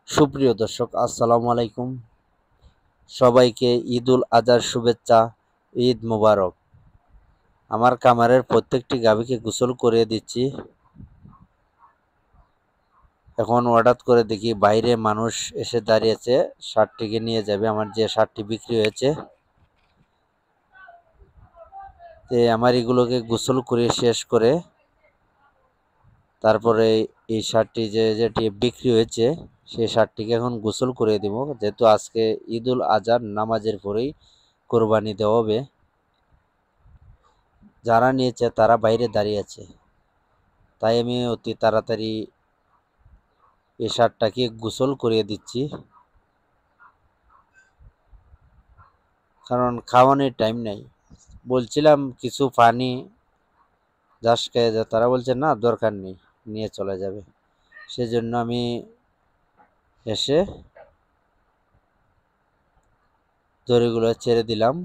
সুপ্রিয় দর্শক, আসসালামু আলাইকুম। সবাইকে ঈদুল আজহার শুভেচ্ছা। ঈদ মোবারক। আমার খামারের প্রত্যেকটি গাভীকে গোসল করিয়ে দিচ্ছি। এখন হঠাৎ করে দেখি বাইরে মানুষ এসে দাঁড়িয়েছে, ষাটটিকে নিয়ে যাবে। আমার যে ষাটটি বিক্রি হয়েছে, আমার এগুলোকে গোসল করিয়ে শেষ করে তারপরে এই ষাটটি যেটি বিক্রি হয়েছে সেই ষাটটিকে এখন গোসল করিয়ে দিব, যেহেতু আজকে ঈদুল আজহার নামাজের পরেই কোরবানি দেওয়া হবে। যারা নিয়েছে তারা বাইরে দাঁড়িয়ে আছে, তাই আমি অতি তাড়াতাড়ি এই ষাটটাকে গোসল করিয়ে দিচ্ছি, কারণ খাওয়ানোর টাইম নেই। বলছিলাম কিছু পানি ঘাস খেয়ে যা, তারা বলছে না দরকার নেই, নিয়ে চলে যাবে। সেজন্য আমি এসে দড়িগুলো ছেড়ে দিলাম,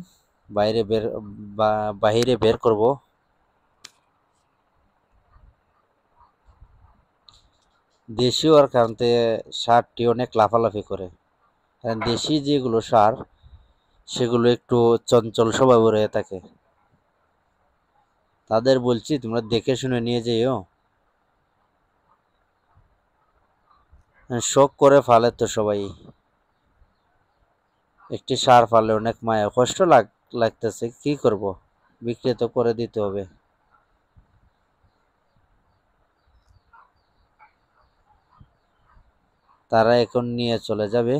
বাহিরে বের করব। দেশি ওর কারণ সারটি অনেক লাফালাফি করে, কারণ দেশি যেগুলো সার সেগুলো একটু চঞ্চল স্বভাবের হয়ে থাকে। তাদের বলছি তোমরা দেখে শুনে নিয়ে যেও। শখ করে ফালে তো সবাই, একটি সার ফালে অনেক মায়া কষ্ট লাগতেছে, কি করব, বিক্রি তো করে দিতে হবে। তারা এখন নিয়ে চলে যাবে।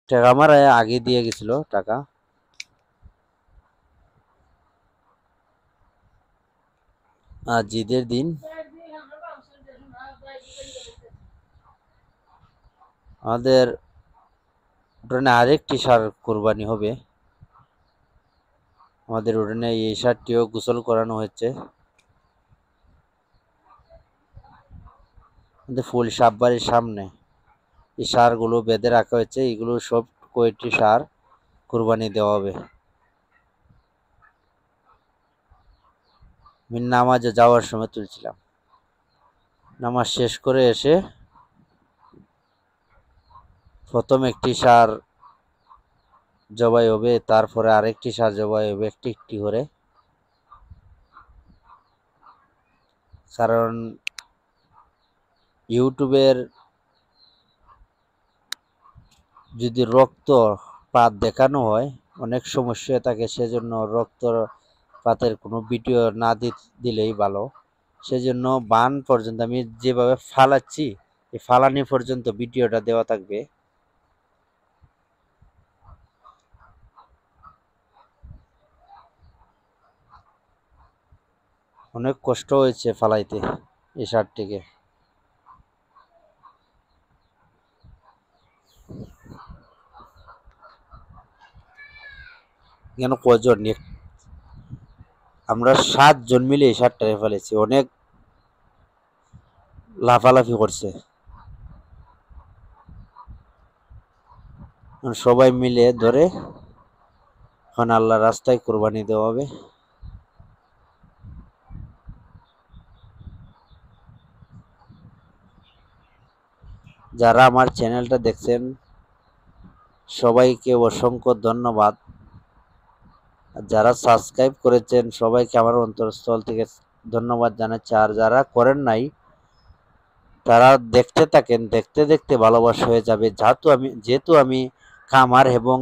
টাকা আমার আগে দিয়ে গেছিল টাকা। আজ ঈদের দিন, আমাদের উঠানে আরেকটি সার কোরবানি হবে। আমাদের উঠানে এই সারটিও গোসল করানো হচ্ছে। ফুল সাপ বাড়ির সামনে এই সারগুলো বেঁধে রাখা হয়েছে, এগুলো সব কয়েকটি সার কোরবানি দেওয়া হবে। আমি নামাজে যাওয়ার সময় তুলছিলাম, নামাজ শেষ করে এসে প্রথম একটি সার জবাই হবে, তারপরে আরেকটি সার জবাই হবে একটি একটি করে। কারণ ইউটিউবের যদি রক্তপাত দেখানো হয় অনেক সমস্যা থাকে, সেজন্য রক্তপাতের কোনো ভিডিও না দিলেই ভালো। সেজন্য বান পর্যন্ত আমি যেভাবে ফালাচ্ছি এই ফালানি পর্যন্ত ভিডিওটা দেওয়া থাকবে। অনেক কষ্ট হয়েছে ফালাইতে এই সারটিকে। কেন কজন, আমরা 7 জন মিলে এই সারটাকে ফেলেছি, অনেক লাফালাফি করছে। সবাই মিলে ধরে এখন আল্লাহ রাস্তায় কোরবানি দেওয়া হবে। যারা আমার চ্যানেলটা দেখছেন সবাইকে অসংখ্য ধন্যবাদ। যারা সাবস্ক্রাইব করেছেন সবাইকে আমার অন্তরস্থল থেকে ধন্যবাদ জানাচ্ছি। আর যারা করেন নাই তারা দেখতে থাকেন, দেখতে দেখতে ভালোবাসা হয়ে যাবে। যেহেতু আমি খামার এবং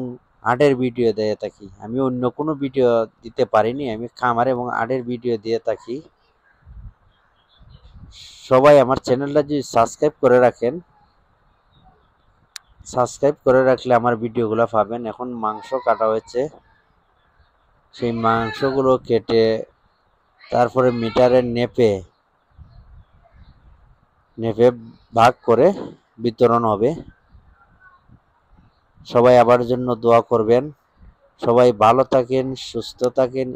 হাটের ভিডিও দিয়ে থাকি, আমি অন্য কোনো ভিডিও দিতে পারিনি, আমি খামার এবং হাটের ভিডিও দিয়ে থাকি। সবাই আমার চ্যানেলটা যদি সাবস্ক্রাইব করে রাখলে আমার ভিডিওগুলো পাবেন। এখন মাংস কাটা হয়েছে, সেই মাংসগুলো কেটে তারপরে মিটারে নেপে ভাগ করে বিতরণ হবে। সবাই আবার জন্য দোয়া করবেন। সবাই ভালো থাকেন, সুস্থ থাকেন।